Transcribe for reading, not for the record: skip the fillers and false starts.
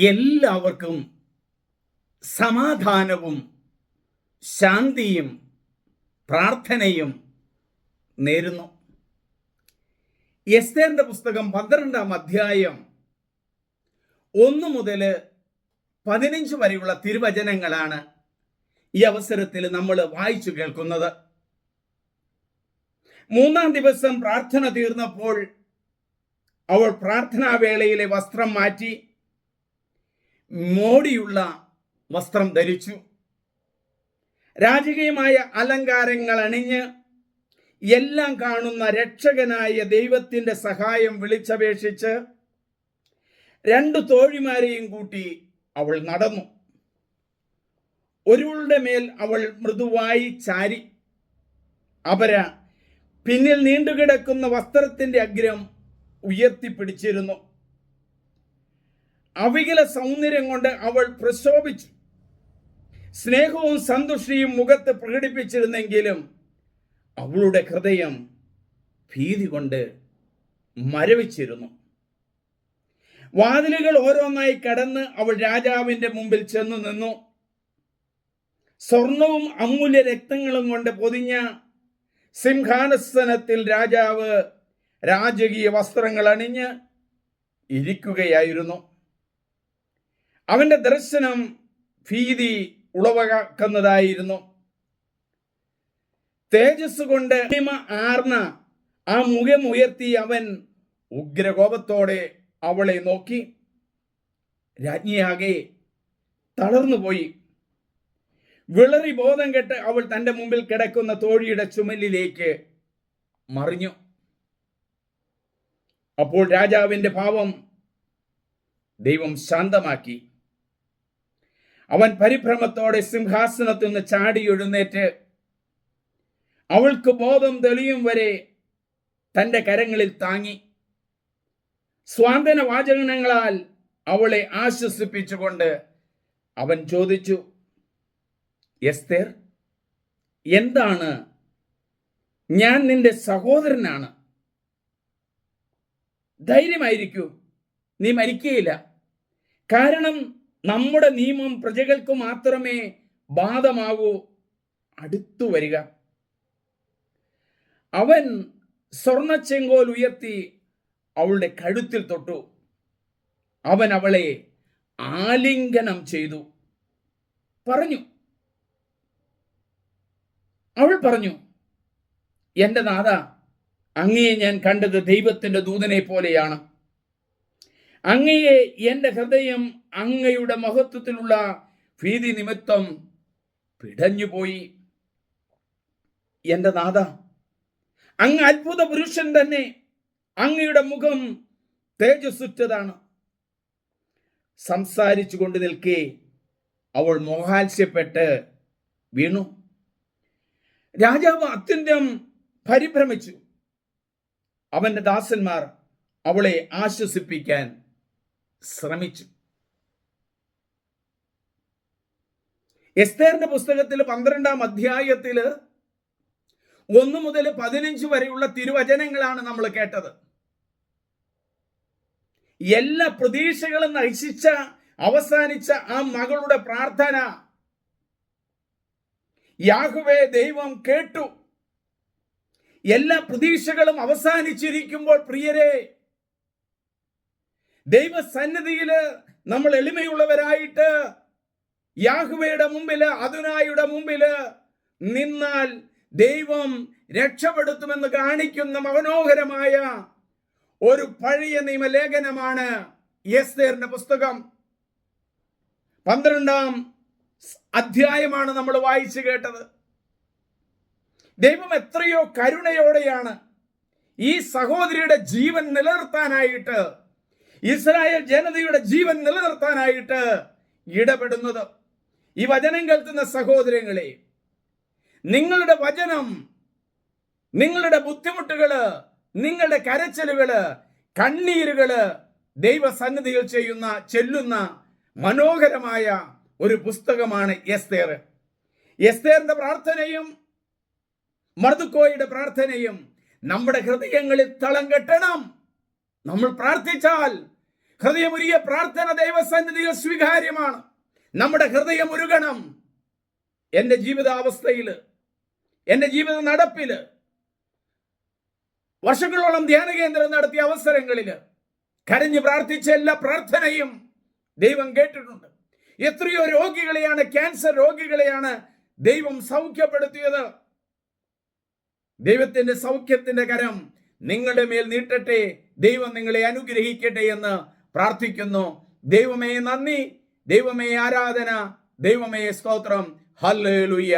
എല്ലാവർക്കും സമാധാനവും ശാന്തിയും പ്രാർത്ഥനയും നേരുന്നു. എസ്തേറിന്റെ പുസ്തകം 12-ാം അധ്യായം 1 മുതൽ 15 വരെയുള്ള തിരുവചനങ്ങളാണ് ഈ അവസരത്തിൽ നമ്മൾ വായിച്ചു കേൾക്കുന്നത്. 3-ാം ദിവസം പ്രാർത്ഥന തീർന്നപ്പോൾ അവൾ പ്രാർത്ഥനാവേളയിലെ വസ്ത്രം മാറ്റി മോടിയുള്ള വസ്ത്രം ധരിച്ചു. രാജകീയമായ അലങ്കാരങ്ങൾ അണിഞ്ഞ് എല്ലാം കാണുന്ന രക്ഷകനായ ദൈവത്തിന്റെ സഹായം വിളിച്ചപേക്ഷിച്ച് 2 തോഴിമാരെയും കൂട്ടി അവൾ നടന്നു. ഒരുവളുടെ മേൽ അവൾ മൃദുവായി ചാരി. അപര പിന്നിൽ നീണ്ടുകിടക്കുന്ന വസ്ത്രത്തിന്റെ അഗ്രം ഉയർത്തിപ്പിടിച്ചിരുന്നു. അവികല സൗന്ദര്യം കൊണ്ട് അവൾ പ്രശോഭിച്ചു. സ്നേഹവും സന്തുഷ്ടിയും മുഖത്ത് പ്രകടിപ്പിച്ചിരുന്നെങ്കിലും അവളുടെ ഹൃദയം ഭീതി കൊണ്ട് മരവിച്ചിരുന്നു. വാതിലുകൾ ഓരോന്നായി കടന്ന് അവൾ രാജാവിന്റെ മുമ്പിൽ ചെന്നു നിന്നു. സ്വർണവും അമൂല്യ രക്തങ്ങളും കൊണ്ട് പൊതിഞ്ഞ സിംഹാസനത്തിൽ രാജാവ് രാജകീയ വസ്ത്രങ്ങൾ അണിഞ്ഞ് ഇരിക്കുകയായിരുന്നു. അവന്റെ ദർശനം ഭീതി ഉളവാക്കുന്നതായിരുന്നു. തേജസ് കൊണ്ട് ആർന്ന ആ മുഖം ഉയർത്തി അവൻ ഉഗ്രകോപത്തോടെ അവളെ നോക്കി. രാജ്ഞിയാകെ തളർന്നുപോയി. വിളറി ബോധം കെട്ട് അവൾ തന്റെ മുമ്പിൽ കിടക്കുന്ന തോഴിയുടെ ചുമലിലേക്ക് മറിഞ്ഞു. അപ്പോൾ രാജാവിന്റെ ഭാവം ദൈവം ശാന്തമാക്കി. അവൻ പരിഭ്രമത്തോടെ സിംഹാസനത്തിൽ നിന്ന് ചാടി എഴുന്നേറ്റ് അവൾക്ക് ബോധം തെളിയും വരെ തന്റെ കരങ്ങളിൽ താങ്ങി. സ്വാന്തന വാചകങ്ങളാൽ അവളെ ആശ്വസിപ്പിച്ചുകൊണ്ട് അവൻ ചോദിച്ചു, എസ്തേർ, എന്താണ്? ഞാൻ നിന്റെ സഹോദരനാണ്. ധൈര്യമായിരിക്കൂ, നീ മരിക്കുകയില്ല. കാരണം നമ്മുടെ നിയമം പ്രജകൾക്ക് മാത്രമേ ബാധമാകൂ. അടുത്തു വരിക. അവൻ സ്വർണച്ചെങ്കോൽ ഉയർത്തി അവളുടെ കഴുത്തിൽ തൊട്ടു. അവൻ അവളെ ആലിംഗനം ചെയ്തു. അവൾ പറഞ്ഞു, എന്റെ നാഥ, അങ്ങയെ ഞാൻ കണ്ടത് ദൈവത്തിന്റെ ദൂതനെ പോലെയാണ്. അങ്ങയെ എന്റെ ഹൃദയം അങ്ങയുടെ മഹത്വത്തിലുള്ള ഭീതി നിമിത്തം പിടഞ്ഞുപോയി. എന്റെ നാഥ, അങ്ങ് അത്ഭുത പുരുഷൻ തന്നെ. അങ്ങയുടെ മുഖം തേജസ്സുറ്റതാണ്. സംസാരിച്ചു കൊണ്ട് നിൽക്കെ അവൾ മോഹാത്സ്യപ്പെട്ട് വീണു. രാജാവ് അത്യന്തം പരിഭ്രമിച്ചു. അവന്റെ ദാസന്മാർ അവളെ ആശ്വസിപ്പിക്കാൻ ശ്രമിച്ചു. എസ്തേറിന്റെ പുസ്തകത്തിൽ 12-ാം അധ്യായത്തിൽ 1 മുതൽ 15 വരെയുള്ള തിരുവചനങ്ങളാണ് നമ്മൾ കേട്ടത്. എല്ലാ പ്രതീക്ഷകളും നശിച്ച അവസാനിച്ച ആ മകളുടെ പ്രാർത്ഥന യാഹ്വേ ദൈവം കേട്ടു. എല്ലാ പ്രതീക്ഷകളും അവസാനിച്ചിരിക്കുമ്പോൾ പ്രിയരെ, ദൈവസന്നിധിയില് നമ്മൾ എളിമയുള്ളവരായിട്ട് യാഹ്വേയുടെ മുമ്പില്, അദോനായിയുടെ മുമ്പില് നിന്നാൽ ദൈവം രക്ഷപ്പെടുത്തുമെന്ന് കാണിക്കുന്ന മനോഹരമായ ഒരു പഴയ നിയമലേഖനമാണ് എസ്തേറിന്റെ പുസ്തകം. 12-ാം അധ്യായമാണ് നമ്മൾ വായിച്ചു കേട്ടത്. ദൈവം എത്രയോ കരുണയോടെയാണ് ഈ സഹോദരിയുടെ ജീവൻ നിലനിർത്താനായിട്ട്, ഇസ്രായേൽ ജനതയുടെ ജീവൻ നിലനിർത്താനായിട്ട് ഇടപെടുന്നത്. ഈ വചനം കേൾക്കുന്ന സഹോദരങ്ങളെ, നിങ്ങളുടെ വചനം, നിങ്ങളുടെ ബുദ്ധിമുട്ടുകള്, നിങ്ങളുടെ കരച്ചിലുകള്, കണ്ണീരുകള് ദൈവസന്നിധിയിൽ ചെല്ലുന്ന മനോഹരമായ ഒരു പുസ്തകമാണ് എസ്തേർ. എസ്തേറിന്റെ പ്രാർത്ഥനയും മർദുക്കോയുടെ പ്രാർത്ഥനയും നമ്മുടെ ഹൃദയങ്ങളിൽ തളം കെട്ടണം. നമ്മൾ പ്രാർത്ഥിച്ചാൽ ഹൃദയമുരുകിയ പ്രാർത്ഥന ദൈവസന്നിധിയിൽ സ്വീകാര്യമാണ്. നമ്മുടെ ഹൃദയം ഉരുകണം. എൻ്റെ ജീവിതാവസ്ഥയിൽ, എൻ്റെ ജീവിത നടപ്പില്, വർഷങ്ങളോളം ധ്യാന കേന്ദ്രം നടത്തിയ അവസരങ്ങളിൽ കരഞ്ഞു പ്രാർത്ഥിച്ച എല്ലാ പ്രാർത്ഥനയും ദൈവം കേട്ടിട്ടുണ്ട്. എത്രയോ രോഗികളെയാണ്, ക്യാൻസർ രോഗികളെയാണ് ദൈവം സൗഖ്യപ്പെടുത്തിയത്. ദൈവത്തിന്റെ സൗഖ്യത്തിന്റെ കരം നിങ്ങളുടെ മേൽ നീട്ടട്ടെ. ദൈവം നിങ്ങളെ അനുഗ്രഹിക്കട്ടെ എന്ന് പ്രാർത്ഥിക്കുന്നു. ദൈവമേ നന്ദി, ദൈവമേ ആരാധന, ദൈവമേ സ്തോത്രം. ഹല്ലേലൂയ.